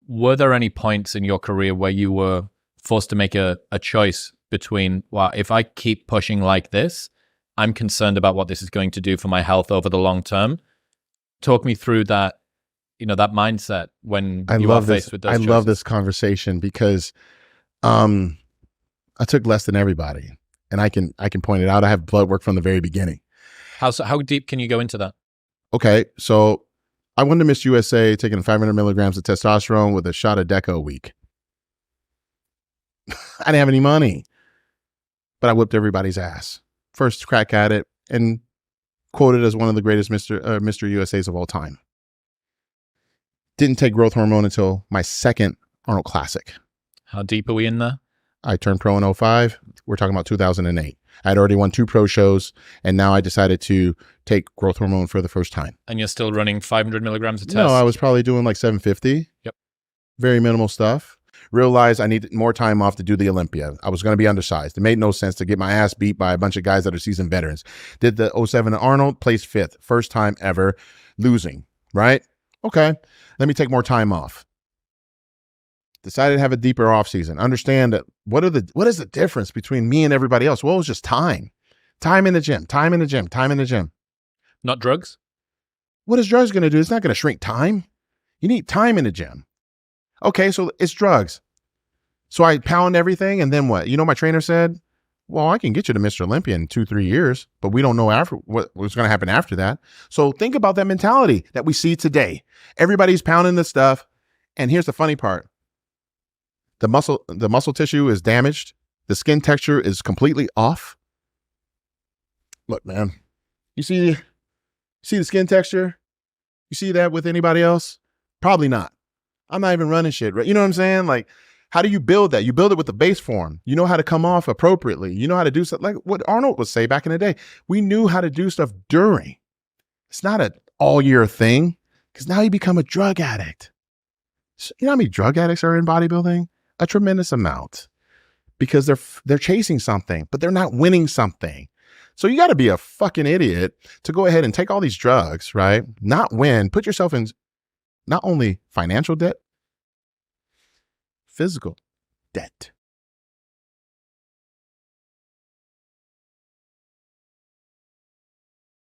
were there any points in your career where you were forced to make a choice between, well, if I keep pushing like this, I'm concerned about what this is going to do for my health over the long term? Talk me through that, that mindset when you are faced with those choices. I love this conversation because I took less than everybody, and I can point it out. I have blood work from the very beginning. How deep can you go into that? Okay, so I won the Miss USA taking 500 milligrams of testosterone with a shot of Deca a week. I didn't have any money, but I whipped everybody's ass. First crack at it, and quoted as one of the greatest Mr. USAs of all time. Didn't take growth hormone until my second Arnold Classic. How deep are we in there? I turned pro in 2005. We're talking about 2008. I had already won 2 pro shows, and now I decided to take growth hormone for the first time. And you're still running 500 milligrams a test? No, I was probably doing like 750. Yep. Very minimal stuff. Realized I needed more time off to do the Olympia. I was going to be undersized. It made no sense to get my ass beat by a bunch of guys that are seasoned veterans. Did the 07 Arnold, placed 5th. First time ever losing, right? Okay, let me take more time off. Decided to have a deeper off season. Understand that what is the difference between me and everybody else? Well, it was just time. Time in the gym, time in the gym, time in the gym. Not drugs? What is drugs going to do? It's not going to shrink time. You need time in the gym. Okay, so it's drugs. So I pound everything, and then what? My trainer said, well, I can get you to Mr. Olympia in 2-3 years, but we don't know what's going to happen after that. So think about that mentality that we see today. Everybody's pounding the stuff, and here's the funny part. The muscle tissue is damaged. The skin texture is completely off. Look, man, you see the skin texture? You see that with anybody else? Probably not. I'm not even running shit, right? You know what I'm saying? Like, how do you build that? You build it with the base form. You know how to come off appropriately. You know how to do stuff like what Arnold would say back in the day. We knew how to do stuff during. It's not an all year thing, because now you become a drug addict. You know how many drug addicts are in bodybuilding? A tremendous amount, because they're chasing something, but they're not winning something. So you got to be a fucking idiot to go ahead and take all these drugs, right? Not win, put yourself in not only financial debt, physical debt.